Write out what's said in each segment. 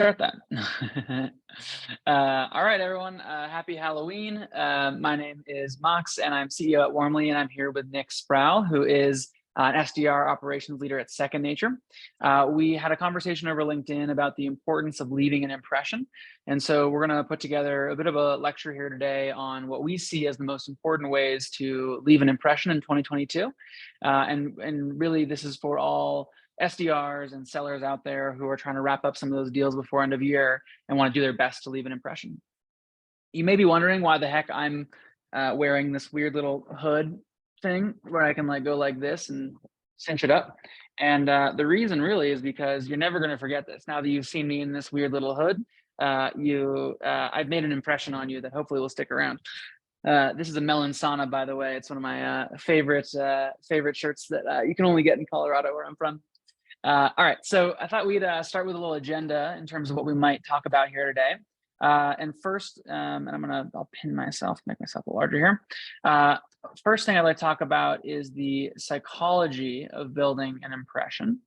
Start that. All right, everyone. Happy Halloween. My name is Mox, and I'm CEO at Warmly, and I'm here with Nick Sproul, who is an SDR Operations Leader at Second Nature. We had a conversation over LinkedIn about the importance of leaving an impression. And so we're going to put together a bit of a lecture here today on what we see as the most important ways to leave an impression in 2022. And really, this is for all SDRs and sellers out there who are trying to wrap up some of those deals before end of year and want to do their best to leave an impression. You may be wondering why the heck I'm wearing this weird little hood thing where I can go like this and cinch it up. And the reason really is because you're never going to forget this. Now that you've seen me in this weird little hood, I've made an impression on you that hopefully will stick around. This is a melon sauna, by the way. It's one of my favorite shirts that you can only get in Colorado, where I'm from. All right, so I thought we'd start with a little agenda in terms of what we might talk about here today. And first, and I'll pin myself, make myself a larger here. First thing I'd like to talk about is the psychology of building an impression.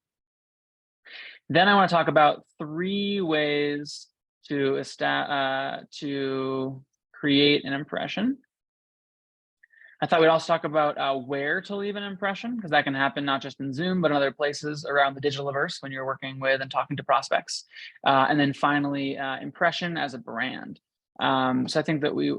Then I want to talk about 3 ways to create an impression. I thought we'd also talk about where to leave an impression, because that can happen not just in Zoom, but in other places around the digital-verse when you're working with and talking to prospects. And then finally, impression as a brand. So I think that we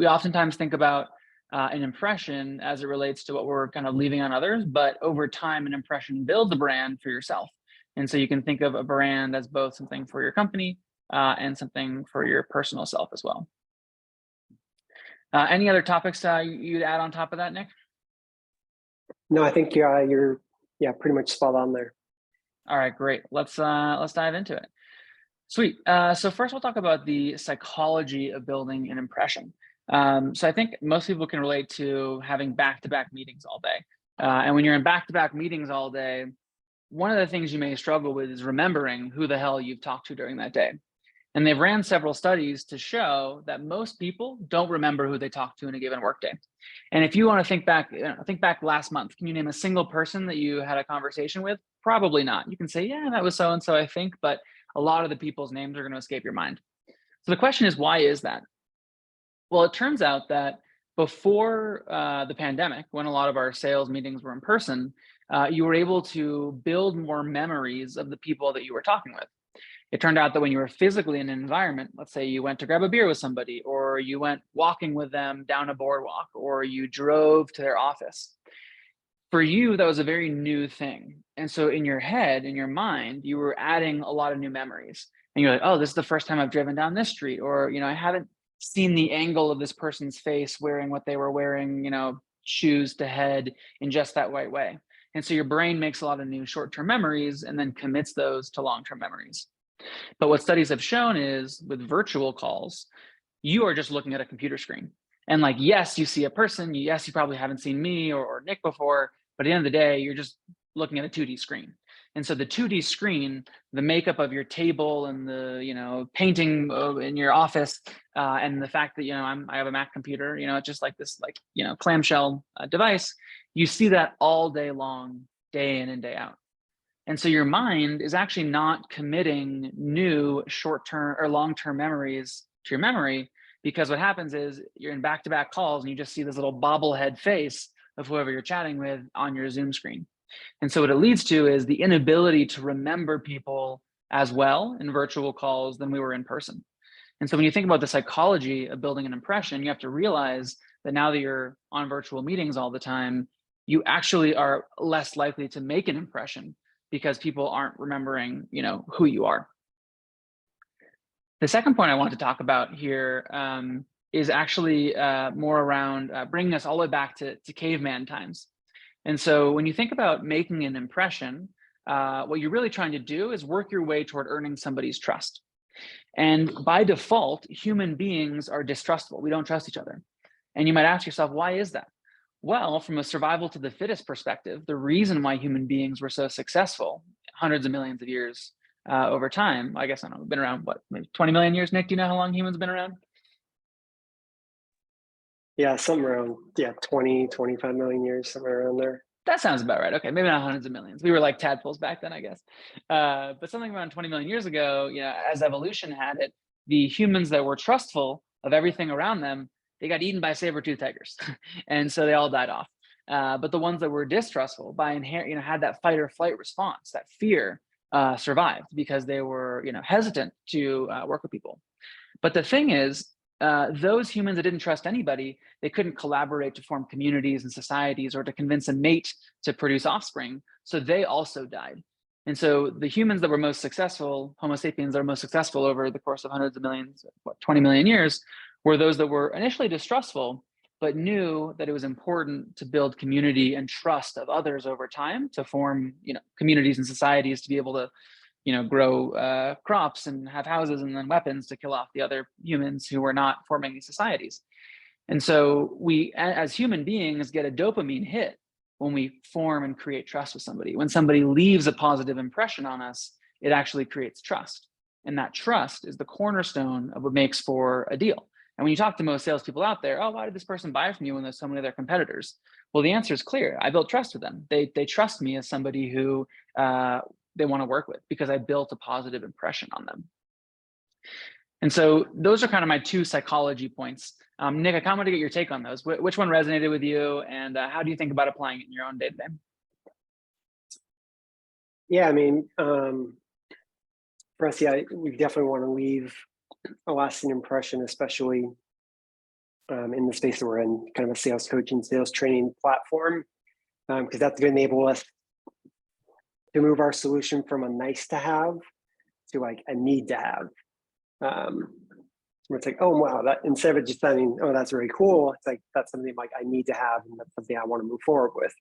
oftentimes think about an impression as it relates to what we're kind of leaving on others, but over time, an impression builds a brand for yourself. And so you can think of a brand as both something for your company and something for your personal self as well. Any other topics you'd add on top of that, Nick? No, I think you're pretty much spot on there. All right, great. Let's dive into it. Sweet. So first, we'll talk about the psychology of building an impression. So I think most people can relate to having back-to-back meetings all day. And when you're in back-to-back meetings all day, one of the things you may struggle with is remembering who the hell you've talked to during that day. And they've ran several studies to show that most people don't remember who they talked to in a given workday. And if you want to think back last month, can you name a single person that you had a conversation with? Probably not. You can say, yeah, that was so-and-so, I think, but a lot of the people's names are going to escape your mind. So the question is, why is that? Well, it turns out that before the pandemic, when a lot of our sales meetings were in person, you were able to build more memories of the people that you were talking with. It turned out that when you were physically in an environment, let's say you went to grab a beer with somebody, or you went walking with them down a boardwalk, or you drove to their office, for you, that was a very new thing. And so in your head, in your mind, you were adding a lot of new memories. And you're like, oh, this is the first time I've driven down this street, or, I haven't seen the angle of this person's face wearing what they were wearing, shoes to head in just that right way. And so your brain makes a lot of new short-term memories and then commits those to long-term memories. But what studies have shown is with virtual calls, you are just looking at a computer screen. And yes, you see a person. Yes, you probably haven't seen me or Nick before, but at the end of the day, you're just looking at a 2D screen. And so the 2D screen, the makeup of your table and the, painting in your office and the fact that, I have a Mac computer, it's just like this, clamshell device. You see that all day long, day in and day out. And so your mind is actually not committing new short-term or long-term memories to your memory, because what happens is you're in back-to-back calls and you just see this little bobblehead face of whoever you're chatting with on your Zoom screen. And so what it leads to is the inability to remember people as well in virtual calls than we were in person. And so when you think about the psychology of building an impression, you have to realize that now that you're on virtual meetings all the time, you actually are less likely to make an impression, because people aren't remembering, who you are. The second point I want to talk about here is actually more around bringing us all the way back to caveman times. And so when you think about making an impression, what you're really trying to do is work your way toward earning somebody's trust. And by default, human beings are distrustful. We don't trust each other. And you might ask yourself, why is that? Well, from a survival to the fittest perspective, the reason why human beings were so successful hundreds of millions of years over time, I guess, I don't know, we've been around, what, maybe 20 million years? Nick, do you know how long humans have been around? Yeah, somewhere around, 20, 25 million years, somewhere around there. That sounds about right. Okay, maybe not hundreds of millions. We were like tadpoles back then, I guess. But something around 20 million years ago, as evolution had it, the humans that were trustful of everything around them, they got eaten by saber-toothed tigers, and so they all died off. But the ones that were distrustful by inherent, had that fight or flight response, that fear, survived because they were, hesitant to work with people. But the thing is, those humans that didn't trust anybody, they couldn't collaborate to form communities and societies or to convince a mate to produce offspring. So they also died. And so the humans that were most successful, Homo sapiens that are most successful over the course of hundreds of millions, 20 million years, were those that were initially distrustful, but knew that it was important to build community and trust of others over time to form, communities and societies to be able to grow crops and have houses and then weapons to kill off the other humans who were not forming these societies. And so we, as human beings, get a dopamine hit when we form and create trust with somebody. When somebody leaves a positive impression on us, it actually creates trust. And that trust is the cornerstone of what makes for a deal. And when you talk to most salespeople out there, oh, why did this person buy from you when there's so many of their competitors? Well, the answer is clear. I built trust with them. They trust me as somebody who they want to work with because I built a positive impression on them. And so those are kind of my two psychology points. Nick, I kind of want to get your take on those. Which one resonated with you, and how do you think about applying it in your own day-to-day? Yeah, I mean, for us, yeah, we definitely want to leave a lasting impression, especially in the space that we're in, kind of a sales coaching, sales training platform, because that's going to enable us to move our solution from a nice to have to like a need to have. Where it's like, oh wow, that instead of just saying, oh, that's very cool, it's like that's something like I need to have, and that's something I want to move forward with.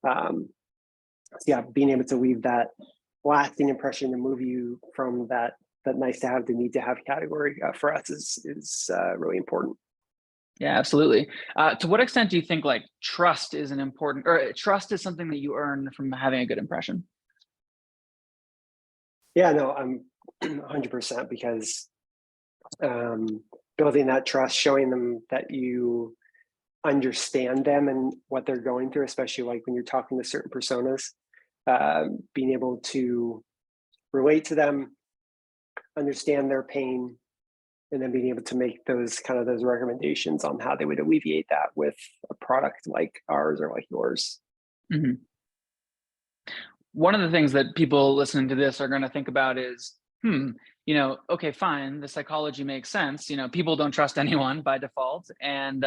So yeah, being able to leave that lasting impression and move you from that nice to have to need to have category for us is really important. Yeah, absolutely. To what extent do you think like trust is an important, or trust is something that you earn from having a good impression? Yeah, no, I'm 100% because building that trust, showing them that you understand them and what they're going through, especially like when you're talking to certain personas, being able to relate to them, understand their pain, and then being able to make those recommendations on how they would alleviate that with a product like ours or like yours. Mm-hmm. One of the things that people listening to this are going to think about is, okay, fine, the psychology makes sense. People don't trust anyone by default, and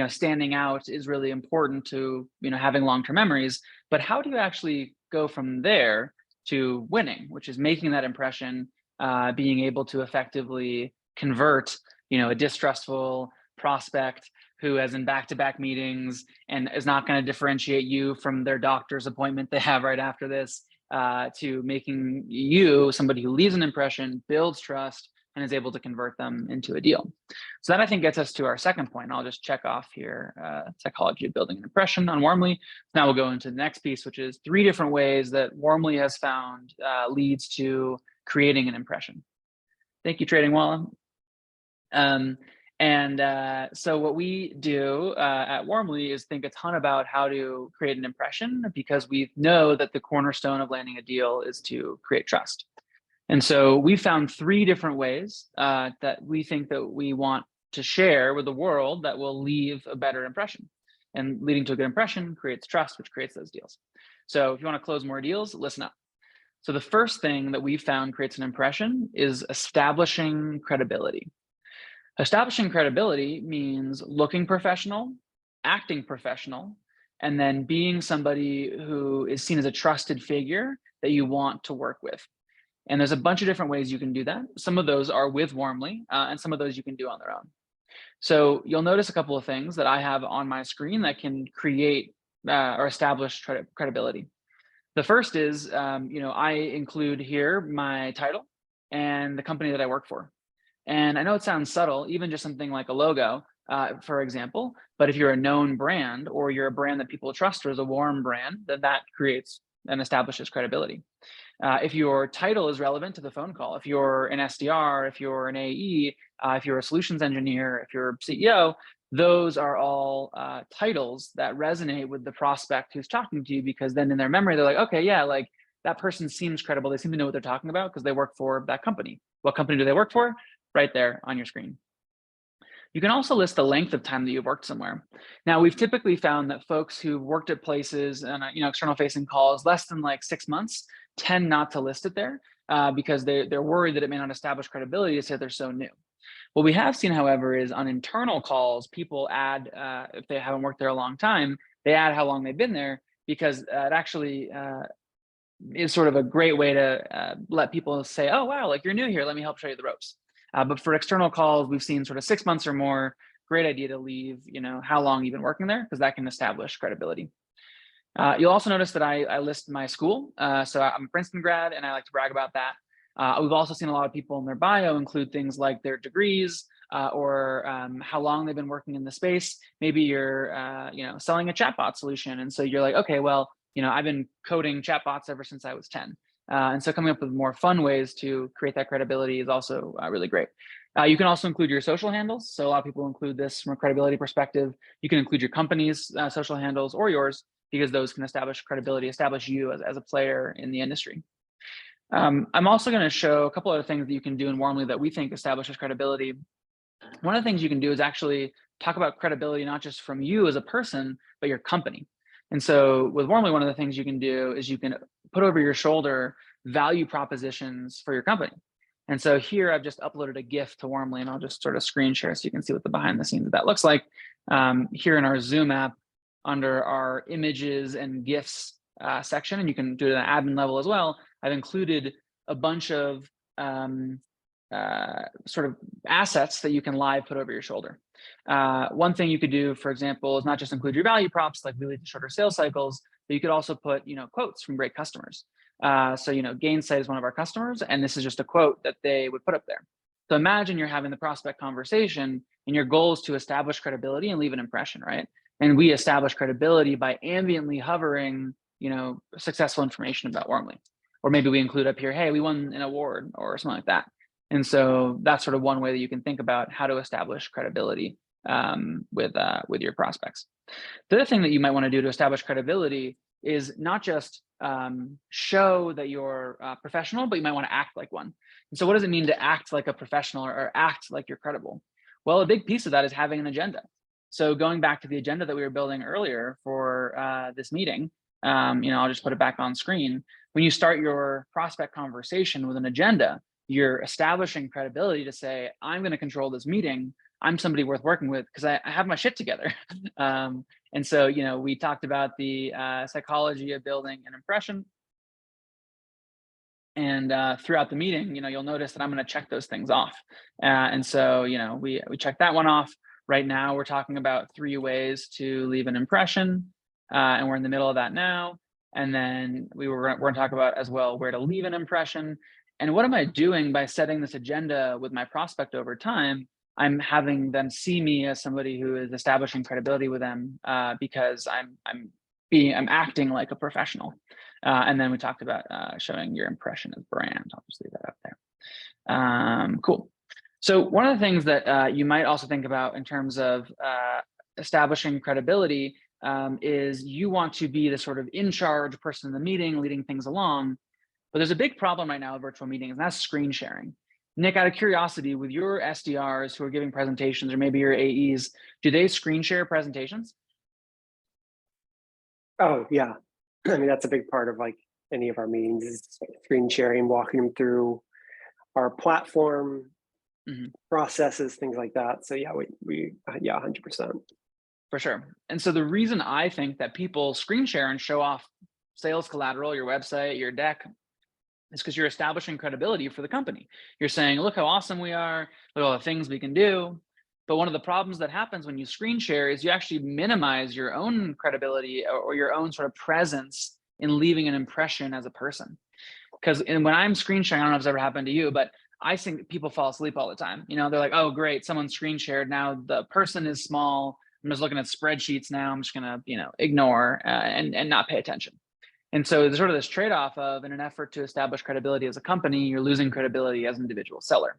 standing out is really important to having long-term memories. But how do you actually go from there to winning, which is making that impression, being able to effectively convert a distrustful prospect who is in back-to-back meetings and is not going to differentiate you from their doctor's appointment they have right after this, to making you somebody who leaves an impression, builds trust, and is able to convert them into a deal. So that I think gets us to our second point. I'll just check off here, psychology of building an impression on Warmly. Now we'll go into the next piece, which is 3 different ways that Warmly has found leads to creating an impression. Thank you, Trading Wallet. So what we do at Warmly is think a ton about how to create an impression, because we know that the cornerstone of landing a deal is to create trust. And so we found 3 different ways that we think that we want to share with the world that will leave a better impression. And leading to a good impression creates trust, which creates those deals. So if you want to close more deals, listen up. So the first thing that we found creates an impression is establishing credibility. Establishing credibility means looking professional, acting professional, and then being somebody who is seen as a trusted figure that you want to work with. And there's a bunch of different ways you can do that. Some of those are with Warmly, and some of those you can do on their own. So you'll notice a couple of things that I have on my screen that can create or establish credibility. The first is, I include here my title and the company that I work for. And I know it sounds subtle, even just something like a logo, for example, but if you're a known brand or you're a brand that people trust or is a warm brand, then that creates and establishes credibility. If your title is relevant to the phone call, if you're an SDR, if you're an AE, if you're a solutions engineer, if you're CEO, those are all titles that resonate with the prospect who's talking to you, because then in their memory, they're like, okay, yeah, like that person seems credible. They seem to know what they're talking about because they work for that company. What company do they work for? Right there on your screen. You can also list the length of time that you've worked somewhere. Now, we've typically found that folks who've worked at places and external facing calls less than like 6 months tend not to list it there because they're worried that it may not establish credibility to say they're so new. What we have seen, however, is on internal calls, people add, if they haven't worked there a long time, they add how long they've been there, because it actually is sort of a great way to let people say, oh, wow, like you're new here, let me help show you the ropes. But for external calls, we've seen sort of 6 months or more, great idea to leave, how long you've been working there, because that can establish credibility. You'll also notice that I list my school. So I'm a Princeton grad, and I like to brag about that. We've also seen a lot of people in their bio include things like their degrees or how long they've been working in the space. Maybe you're, selling a chatbot solution, and so you're like, okay, well, I've been coding chatbots ever since I was 10. And so coming up with more fun ways to create that credibility is also really great. You can also include your social handles. So a lot of people include this from a credibility perspective. You can include your company's social handles or yours, because those can establish credibility, establish you as a player in the industry. I'm also going to show a couple other things that you can do in Warmly that we think establishes credibility. One of the things you can do is actually talk about credibility, not just from you as a person, but your company. And so with Warmly, one of the things you can do is you can put over your shoulder value propositions for your company. And so here I've just uploaded a GIF to Warmly, and I'll just sort of screen share so you can see what the behind the scenes of that looks like. Here in our Zoom app, under our images and GIFs section, and you can do it at an admin level as well, I've included a bunch of sort of assets that you can live put over your shoulder. One thing you could do, for example, is not just include your value props, like we lead to shorter sales cycles, but you could also put, quotes from great customers. So, Gainsight is one of our customers, and this is just a quote that they would put up there. So imagine you're having the prospect conversation, and your goal is to establish credibility and leave an impression, right? And we establish credibility by ambiently hovering, successful information about Warmly. Or maybe we include up here, hey, we won an award or something like that. And so that's sort of one way that you can think about how to establish credibility with your prospects. The other thing that you might want to do to establish credibility is not just show that you're professional, but you might want to act like one. And so what does it mean to act like a professional or act like you're credible? Well, a big piece of that is having an agenda. So going back to the agenda that we were building earlier for this meeting, I'll just put it back on screen. When you start your prospect conversation with an agenda, you're establishing credibility to say, I'm going to control this meeting. I'm somebody worth working with because I have my shit together. And so, we talked about the psychology of building an impression. And throughout the meeting, you'll notice that I'm going to check those things off. And so, we check that one off. Right now, we're talking about 3 ways to leave an impression, and we're in the middle of that now. And then we're going to talk about as well where to leave an impression. And what am I doing by setting this agenda with my prospect over time? I'm having them see me as somebody who is establishing credibility with them because I'm acting like a professional. And then we talked about showing your impression as brand. I'll just leave that up there. Cool. So one of the things that you might also think about in terms of establishing credibility is you want to be the sort of in charge person in the meeting, leading things along. But there's a big problem right now with virtual meetings, and that's screen sharing. Nick, out of curiosity, with your SDRs who are giving presentations, or maybe your AEs, do they screen share presentations? Oh, yeah. I mean, that's a big part of like any of our meetings is screen sharing, walking them through our platform, processes, things like that. So yeah, we 100%. For sure. And so the reason I think that people screen share and show off sales collateral, your website, your deck, is because you're establishing credibility for the company. You're saying, look how awesome we are, look at all the things we can do. But one of the problems that happens when you screen share is you actually minimize your own credibility or your own sort of presence in leaving an impression as a person. Because when I'm screen sharing, I don't know if it's ever happened to you, but I think people fall asleep all the time. They're like, oh, great, someone screen shared. Now the person is small. I'm just looking at spreadsheets now. I'm just going to, ignore and not pay attention. And so there's sort of this trade-off of, in an effort to establish credibility as a company, you're losing credibility as an individual seller.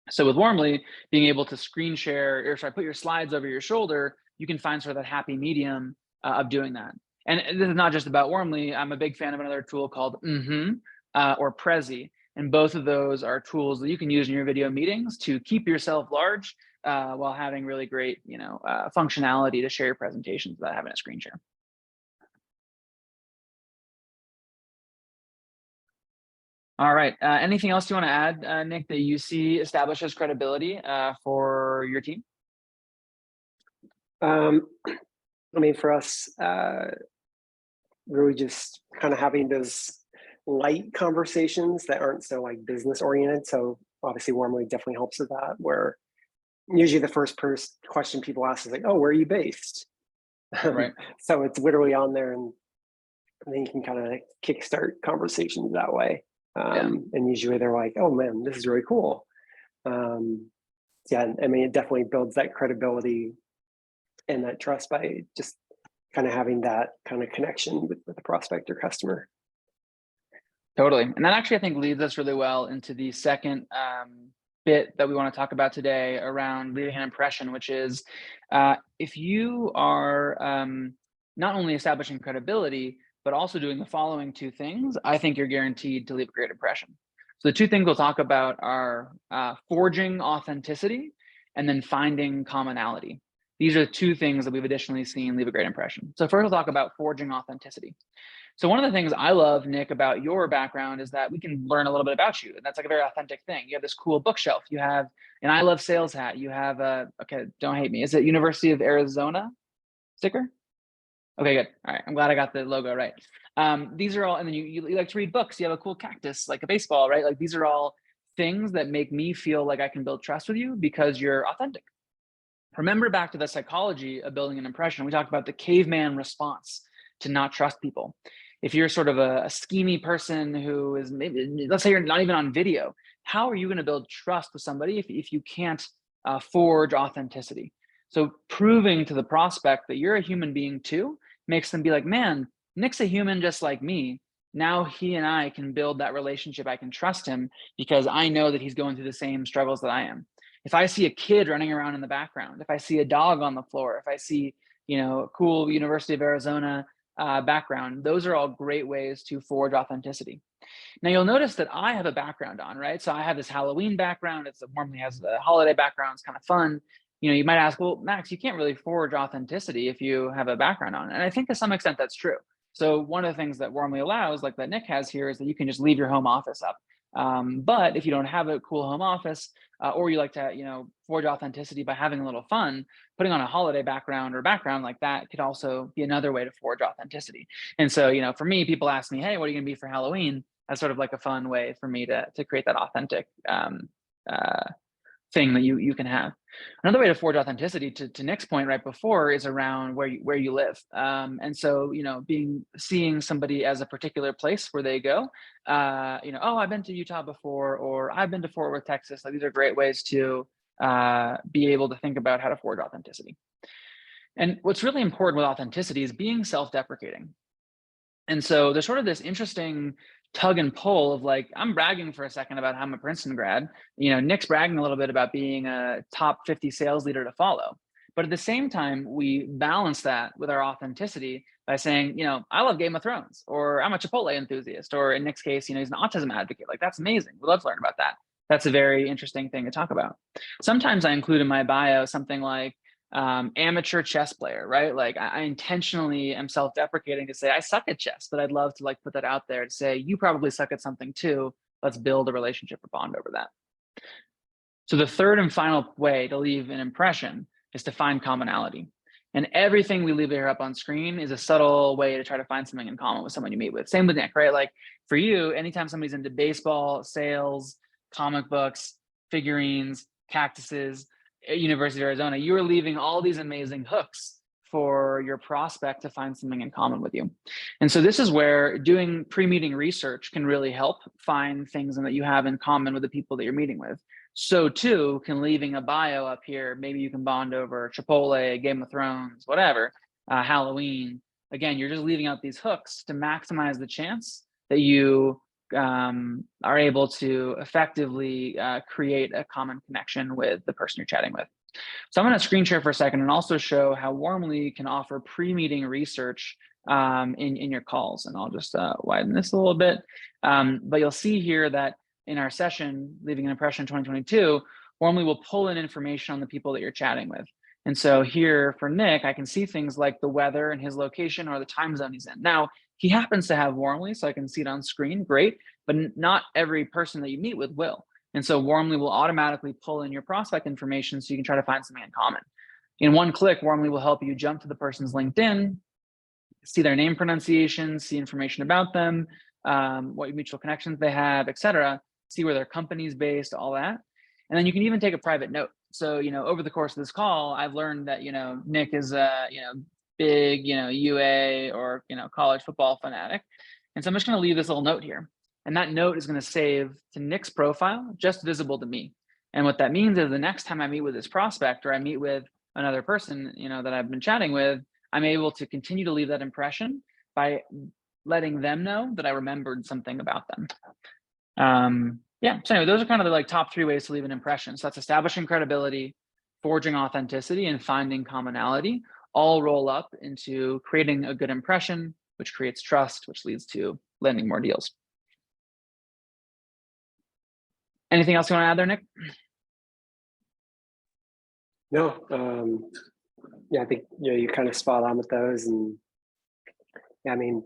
So with Warmly, being able to screen share, or sorry, put your slides over your shoulder, you can find sort of that happy medium of doing that. And this is not just about Warmly. I'm a big fan of another tool called or Prezi. And both of those are tools that you can use in your video meetings to keep yourself large while having really great, functionality to share your presentations without having a screen share. All right. Anything else you want to add, Nick, that you see establishes credibility for your team? I mean, for us, really just kind of having those light conversations that aren't so like business oriented. So obviously Warmly definitely helps with that, where usually the first question people ask is like, oh, where are you based? Right. So it's literally on there, and then you can kind of kickstart conversations that way. And usually they're like, oh man, this is really cool. Yeah, I mean, it definitely builds that credibility and that trust by just kind of having that kind of connection with the prospect or customer. Totally. And that actually, I think, leads us really well into the second bit that we want to talk about today around leaving an impression, which is if you are not only establishing credibility, but also doing the following two things, I think you're guaranteed to leave a great impression. So the two things we'll talk about are forging authenticity and then finding commonality. These are the two things that we've additionally seen leave a great impression. So first we'll talk about forging authenticity. So one of the things I love, Nick, about your background is that we can learn a little bit about you. And that's like a very authentic thing. You have this cool bookshelf. You have an I Love Sales hat. You have a, okay, don't hate me. Is it University of Arizona sticker? Okay, good. All right. I'm glad I got the logo right. These are all, and then you like to read books. You have a cool cactus, like a baseball, right? Like these are all things that make me feel like I can build trust with you because you're authentic. Remember back to the psychology of building an impression. We talked about the caveman response to not trust people. If you're sort of a schemy person who is maybe, let's say you're not even on video, how are you going to build trust with somebody if you can't forge authenticity? So proving to the prospect that you're a human being too makes them be like, man, Nick's a human just like me. Now he and I can build that relationship. I can trust him because I know that he's going through the same struggles that I am. If I see a kid running around in the background, if I see a dog on the floor, if I see, a cool University of Arizona background, those are all great ways to forge authenticity. Now you'll notice that I have a background on, right? So I have this Halloween background. It's warmly has the holiday background. It's kind of fun. You might ask, well, Max, you can't really forge authenticity if you have a background on. And I think to some extent that's true. So one of the things that Warmly allows, like that Nick has here, is that you can just leave your home office up. But if you don't have a cool home office, or you like to, forge authenticity by having a little fun, putting on a holiday background or background like that could also be another way to forge authenticity. And so, for me, people ask me, hey, what are you going to be for Halloween? That's sort of like a fun way for me to create that authentic thing that you can have. Another way to forge authenticity, to Nick's point right before, is around where you live. And so, seeing somebody as a particular place where they go, oh, I've been to Utah before, or I've been to Fort Worth, Texas. Like these are great ways to be able to think about how to forge authenticity. And what's really important with authenticity is being self-deprecating. And so there's sort of this interesting tug and pull of like, I'm bragging for a second about how I'm a Princeton grad. Nick's bragging a little bit about being a top 50 sales leader to follow. But at the same time, we balance that with our authenticity by saying, I love Game of Thrones, or I'm a Chipotle enthusiast, or in Nick's case, he's an autism advocate. Like that's amazing. We'd love to learn about that. That's a very interesting thing to talk about. Sometimes I include in my bio something like, amateur chess player, right? Like I intentionally am self-deprecating to say I suck at chess, but I'd love to like put that out there to say you probably suck at something too. Let's build a relationship or bond over that. So the third and final way to leave an impression is to find commonality. And everything we leave here up on screen is a subtle way to try to find something in common with someone you meet with. Same with Nick, right? Like for you, anytime somebody's into baseball, sales, comic books, figurines, cactuses, University of Arizona, you are leaving all these amazing hooks for your prospect to find something in common with you. And so this is where doing pre-meeting research can really help find things that you have in common with the people that you're meeting with. So too can leaving a bio up here, maybe you can bond over Chipotle, Game of Thrones, whatever, Halloween. Again, you're just leaving out these hooks to maximize the chance that you are able to effectively create a common connection with the person you're chatting with. So I'm going to screen share for a second and also show how Warmly can offer pre-meeting research in your calls. And I'll just widen this a little bit. But you'll see here that in our session, Leaving an Impression 2022, Warmly will pull in information on the people that you're chatting with. And so here for Nick, I can see things like the weather and his location or the time zone he's in. Now, he happens to have Warmly, so I can see it on screen, great, but not every person that you meet with will. And so Warmly will automatically pull in your prospect information so you can try to find something in common. In one click, Warmly will help you jump to the person's LinkedIn, see their name pronunciation, see information about them, what mutual connections they have, etc. See where their company's based, all that. And then you can even take a private note. So, over the course of this call, I've learned that, Nick is a, big, UA or, college football fanatic. And so I'm just going to leave this little note here. And that note is going to save to Nick's profile, just visible to me. And what that means is the next time I meet with this prospect or I meet with another person, that I've been chatting with, I'm able to continue to leave that impression by letting them know that I remembered something about them. Yeah, so anyway, those are kind of the top 3 ways to leave an impression. So that's establishing credibility, forging authenticity, and finding commonality, all roll up into creating a good impression, which creates trust, which leads to landing more deals. Anything else you want to add there, Nick? No, yeah, I think you're kind of spot on with those, and yeah, I mean,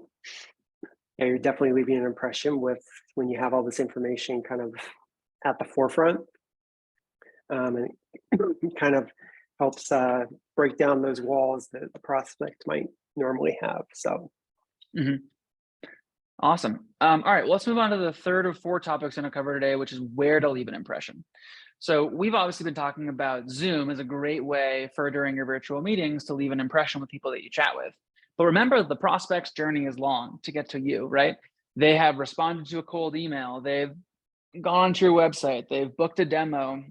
yeah, you're definitely leaving an impression with when you have all this information kind of at the forefront, and it kind of helps break down those walls that the prospect might normally have. So, awesome. All right, well, let's move on to the third of 4 topics I'm going to cover today, which is where to leave an impression. So we've obviously been talking about Zoom as a great way for during your virtual meetings to leave an impression with people that you chat with. But remember, the prospect's journey is long to get to you, right? They have responded to a cold email. They've gone to your website. They've booked a demo.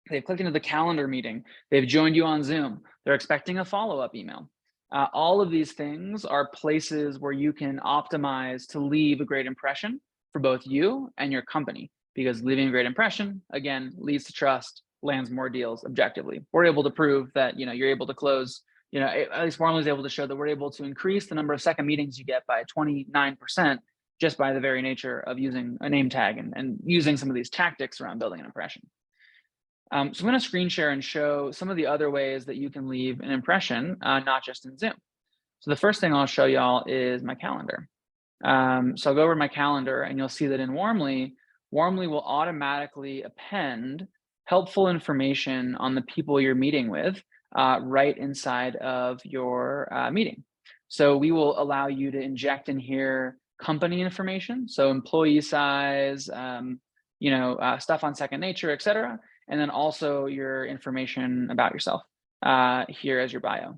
They've clicked into the calendar meeting. They've joined you on Zoom. They're expecting a follow-up email. All of these things are places where you can optimize to leave a great impression for both you and your company, because leaving a great impression, again, leads to trust, lands more deals objectively. We're able to prove that you're able to close, at least Warmly is able to show that we're able to increase the number of second meetings you get by 29% just by the very nature of using a name tag and using some of these tactics around building an impression. So I'm going to screen share and show some of the other ways that you can leave an impression, not just in Zoom. So the first thing I'll show y'all is my calendar. So I'll go over my calendar and you'll see that in Warmly will automatically append helpful information on the people you're meeting with right inside of your meeting. So we will allow you to inject in here company information, so employee size, stuff on Second Nature, etc. And then also your information about yourself here as your bio.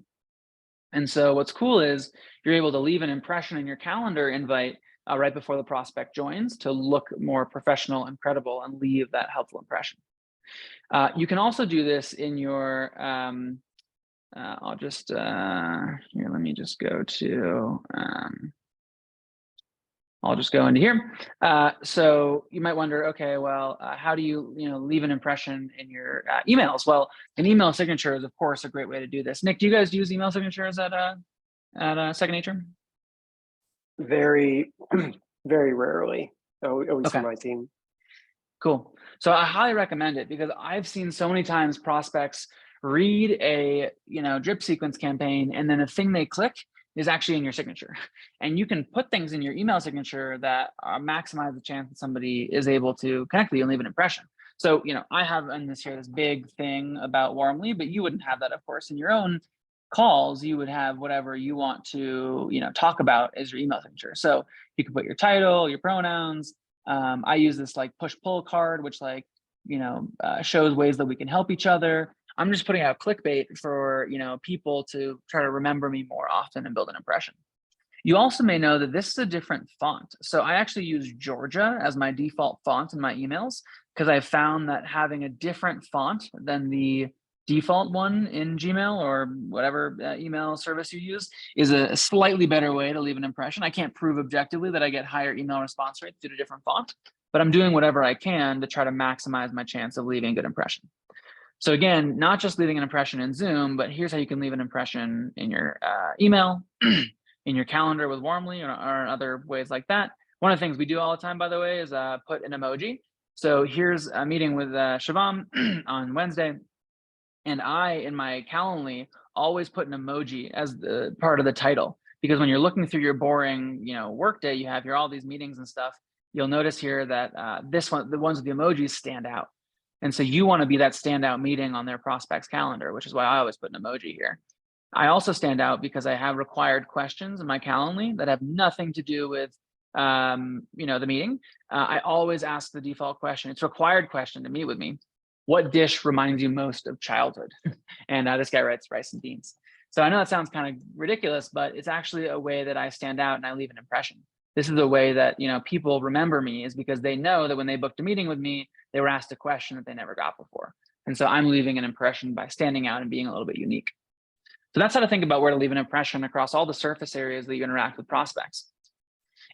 And so what's cool is you're able to leave an impression in your calendar invite right before the prospect joins to look more professional and credible and leave that helpful impression. You can also do this in your, I'll just, here, let me just go to, I'll just go into here. So you might wonder, okay, well, how do you, leave an impression in your emails? Well, an email signature is, of course, a great way to do this. Nick, do you guys use email signatures at Second Nature? Very, very rarely, at least Okay. for my team. Cool. So I highly recommend it because I've seen so many times prospects read a drip sequence campaign and then the thing they click is actually in your signature. And you can put things in your email signature that maximize the chance that somebody is able to connect with you and leave an impression. So, I have in this here this big thing about Warmly, but you wouldn't have that, of course, in your own calls. You would have whatever you want to, talk about as your email signature. So you can put your title, your pronouns. I use this push-pull card, which shows ways that we can help each other. I'm just putting out clickbait for people to try to remember me more often and build an impression. You also may know that this is a different font. So I actually use Georgia as my default font in my emails because I've found that having a different font than the default one in Gmail or whatever email service you use is a slightly better way to leave an impression. I can't prove objectively that I get higher email response rates due to different font, but I'm doing whatever I can to try to maximize my chance of leaving a good impression. So again, not just leaving an impression in Zoom, but here's how you can leave an impression in your email, in your calendar with Warmly, or other ways like that. One of the things we do all the time, by the way, is put an emoji. So here's a meeting with Shivam on Wednesday, and I, in my Calendly, always put an emoji as the part of the title, because when you're looking through your boring, workday, you have all these meetings and stuff. You'll notice here that the ones with the emojis stand out. And so you want to be that standout meeting on their prospect's calendar, which is why I always put an emoji here. I also stand out because I have required questions in my Calendly that have nothing to do with the meeting. I always ask the default question. It's a required question to meet with me. What dish reminds you most of childhood? And this guy writes rice and beans. So I know that sounds kind of ridiculous, but it's actually a way that I stand out and I leave an impression. This is a way that people remember me, is because they know that when they booked a meeting with me, they were asked a question that they never got before. And so I'm leaving an impression by standing out and being a little bit unique. So that's how to think about where to leave an impression across all the surface areas that you interact with prospects.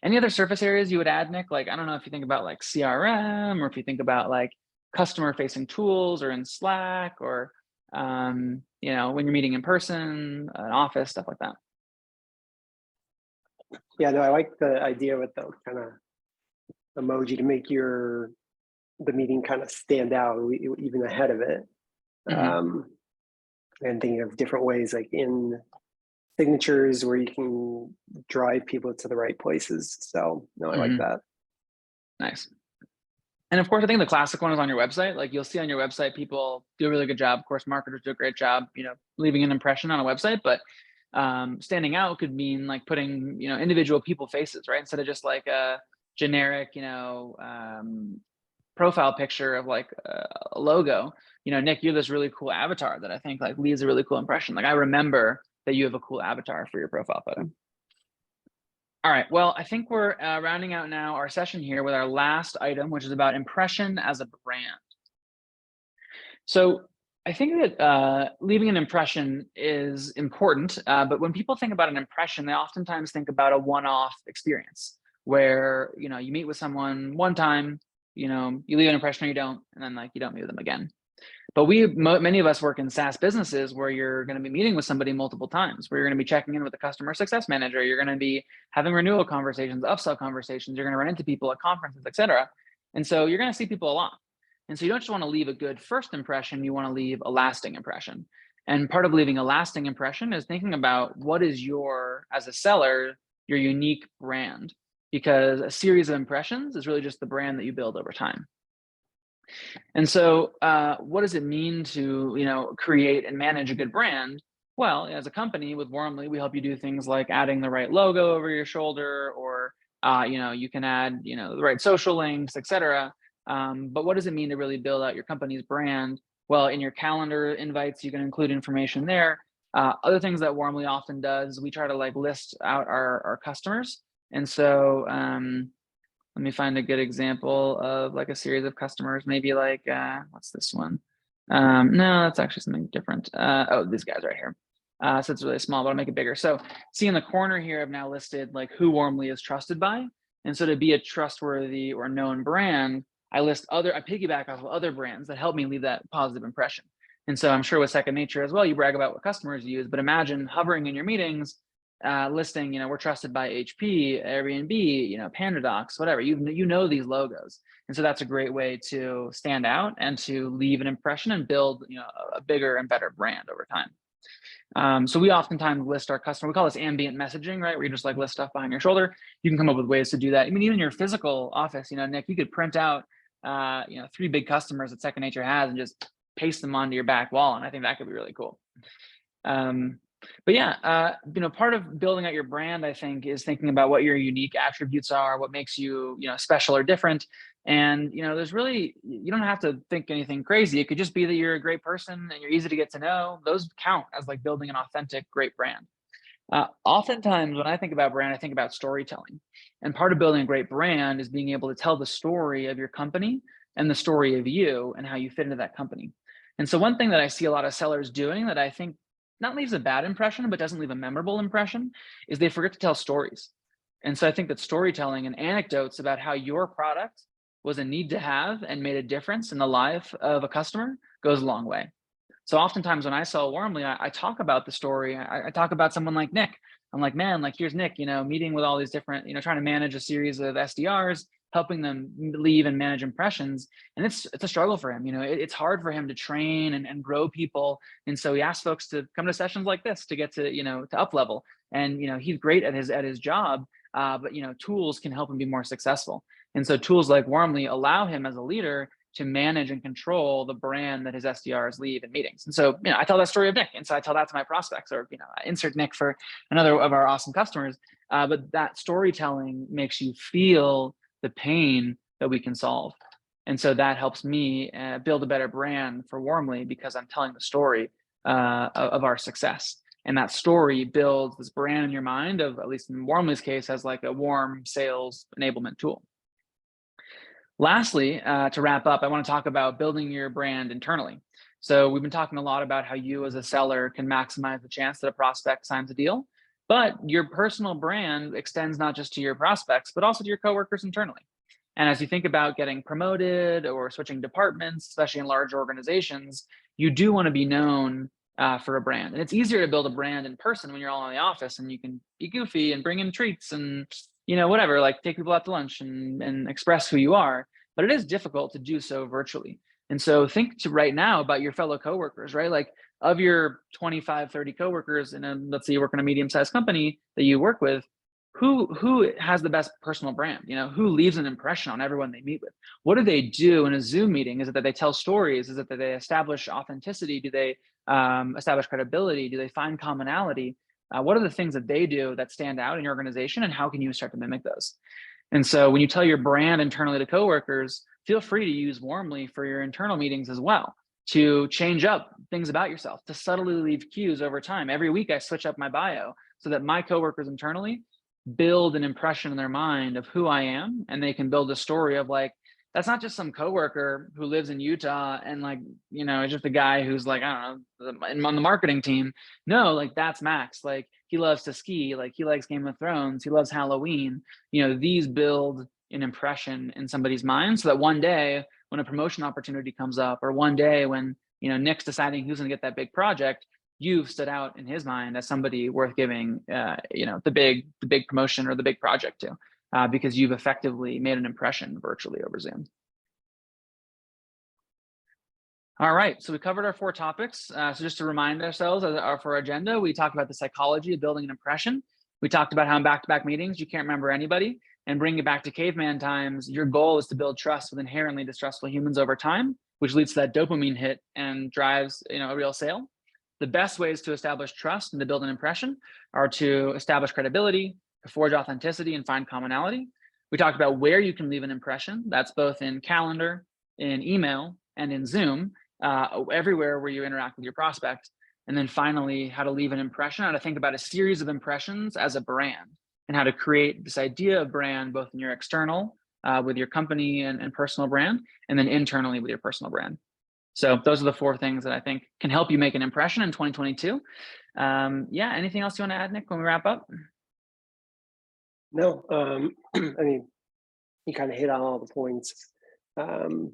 Any other surface areas you would add, Nick? Like, I don't know if you think about like CRM, or if you think about like customer facing tools, or in Slack, or when you're meeting in person, an office, stuff like that. Yeah, no, I like the idea with the kind of emoji to make the meeting kind of stand out even ahead of it. Mm-hmm. And thinking of different ways, like in signatures, where you can drive people to the right places. So no, I like that. Nice. And of course, I think the classic one is on your website. Like, you'll see on your website, people do a really good job. Of course, marketers do a great job, leaving an impression on a website, but standing out could mean like putting, individual people faces, right? Instead of just like a generic, profile picture of like a logo. Nick, you have this really cool avatar that I think like leaves a really cool impression. Like, I remember that you have a cool avatar for your profile photo. All right, well, I think we're rounding out now our session here with our last item, which is about impression as a brand. So I think that leaving an impression is important, but when people think about an impression, they oftentimes think about a one-off experience where, you meet with someone one time, you leave an impression or you don't, and then like you don't meet with them again. But many of us work in SaaS businesses where you're going to be meeting with somebody multiple times, where you're going to be checking in with a customer success manager. You're going to be having renewal conversations, upsell conversations. You're going to run into people at conferences, et cetera. And so you're going to see people a lot. And so you don't just want to leave a good first impression, you want to leave a lasting impression. And part of leaving a lasting impression is thinking about what is as a seller, your unique brand, because a series of impressions is really just the brand that you build over time. And so what does it mean to, create and manage a good brand? Well, as a company with Warmly, we help you do things like adding the right logo over your shoulder, or, you can add, the right social links, et cetera. But what does it mean to really build out your company's brand? Well, in your calendar invites, you can include information there. Other things that Warmly often does, we try to like list out our customers. And so let me find a good example of like a series of customers, maybe like, what's this one? No, that's actually something different. Oh, these guys right here. So it's really small, but I'll make it bigger. So see in the corner here, I've now listed like who Warmly is trusted by. And so to be a trustworthy or known brand, I piggyback off of other brands that help me leave that positive impression. And so I'm sure with Second Nature as well, you brag about what customers you use, but imagine hovering in your meetings, listing, we're trusted by HP, Airbnb, PandaDocs, whatever, you know these logos. And so that's a great way to stand out and to leave an impression and build, a bigger and better brand over time. So we oftentimes list our customer, we call this ambient messaging, right? Where you just like list stuff behind your shoulder. You can come up with ways to do that. I mean, even your physical office, Nick, you could print out, 3 big customers that Second Nature has and just paste them onto your back wall. And I think that could be really cool. But yeah, part of building out your brand, I think, is thinking about what your unique attributes are, what makes you, special or different. And, there's really, you don't have to think anything crazy. It could just be that you're a great person and you're easy to get to know. Those count as like building an authentic, great brand. Oftentimes when I think about brand, I think about storytelling. And part of building a great brand is being able to tell the story of your company and the story of you and how you fit into that company. And so one thing that I see a lot of sellers doing that I think not leaves a bad impression, but doesn't leave a memorable impression, is they forget to tell stories. And so I think that storytelling and anecdotes about how your product was a need to have and made a difference in the life of a customer goes a long way. So oftentimes when I sell warmly, I talk about the story. I talk about someone like Nick. I'm like, man, like here's Nick, meeting with all these different, trying to manage a series of SDRs, helping them leave and manage impressions. And it's a struggle for him. It's hard for him to train and grow people. And so he asks folks to come to sessions like this to get to up level. And, he's great at his job, but, tools can help him be more successful. And so tools like Warmly allow him as a leader to manage and control the brand that his SDRs leave in meetings. And so, I tell that story of Nick. And so I tell that to my prospects, or, I insert Nick for another of our awesome customers. But that storytelling makes you feel the pain that we can solve. And so that helps me build a better brand for Warmly, because I'm telling the story of our success. And that story builds this brand in your mind of, at least in Warmly's case, as like a warm sales enablement tool. Lastly, to wrap up, I want to talk about building your brand internally. So we've been talking a lot about how you as a seller can maximize the chance that a prospect signs a deal, but your personal brand extends not just to your prospects, but also to your coworkers internally. And as you think about getting promoted or switching departments, especially in large organizations, you do want to be known for a brand. And it's easier to build a brand in person when you're all in the office and you can be goofy and bring in treats and whatever, like take people out to lunch and express who you are, but it is difficult to do so virtually. And so think to right now about your fellow coworkers, right? Like of your 25, 30 coworkers, and let's say you work in a medium-sized company that you work with, who has the best personal brand? Who leaves an impression on everyone they meet with? What do they do in a Zoom meeting? Is it that they tell stories? Is it that they establish authenticity? Do they establish credibility? Do they find commonality? What are the things that they do that stand out in your organization, and how can you start to mimic those? And so when you tell your brand internally to coworkers, feel free to use Warmly for your internal meetings as well, to change up things about yourself, to subtly leave cues over time. Every week I switch up my bio so that my coworkers internally build an impression in their mind of who I am, and they can build a story of like, that's not just some coworker who lives in Utah and like, it's just a guy who's like, I don't know, on the marketing team. No, like that's Max. Like he loves to ski, like he likes Game of Thrones, he loves Halloween. These build an impression in somebody's mind so that one day when a promotion opportunity comes up, or one day when, Nick's deciding who's gonna get that big project, you've stood out in his mind as somebody worth giving, the big promotion or the big project to. Because you've effectively made an impression virtually over Zoom. All right, so we covered our 4 topics. So just to remind ourselves for our agenda, we talked about the psychology of building an impression. We talked about how in back-to-back meetings, you can't remember anybody, and bring it back to caveman times. Your goal is to build trust with inherently distrustful humans over time, which leads to that dopamine hit and drives a real sale. The best ways to establish trust and to build an impression are to establish credibility, to forge authenticity and find commonality. We talked about where you can leave an impression. That's both in calendar, in email, and in Zoom, everywhere where you interact with your prospect. And then finally, how to leave an impression, how to think about a series of impressions as a brand, and how to create this idea of brand, both in your external, with your company and personal brand, and then internally with your personal brand. So those are the 4 things that I think can help you make an impression in 2022. Yeah, anything else you want to add, Nick, when we wrap up? No, I mean, you kind of hit on all the points. Being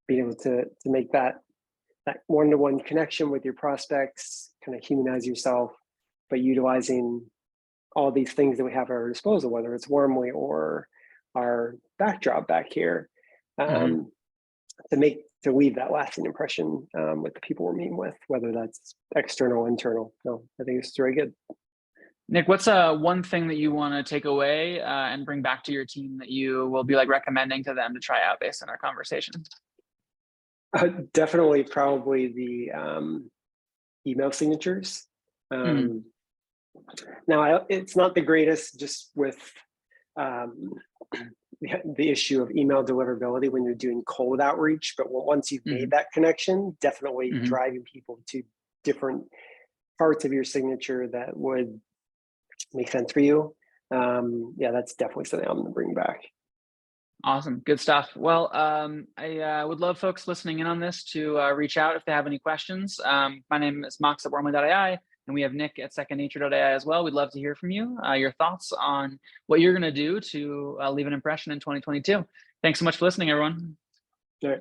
able to make that one-to-one connection with your prospects, kind of humanize yourself, but utilizing all these things that we have at our disposal, whether it's Warmly or our backdrop back here, to leave that lasting impression with the people we're meeting with, whether that's external or internal. So I think it's very good. Nick, what's one thing that you want to take away and bring back to your team that you will be like recommending to them to try out based on our conversation? Definitely, probably the email signatures. Now, it's not the greatest just with the issue of email deliverability when you're doing cold outreach, but once you've made that connection, definitely driving people to different parts of your signature that would make sense for you. Yeah, that's definitely something I'm going to bring back. Awesome. Good stuff. Well, I would love folks listening in on this to reach out if they have any questions. My name is Mox at Wormly.ai, and we have Nick at secondnature.ai as well. We'd love to hear from you, your thoughts on what you're going to do to leave an impression in 2022. Thanks so much for listening, everyone. All right.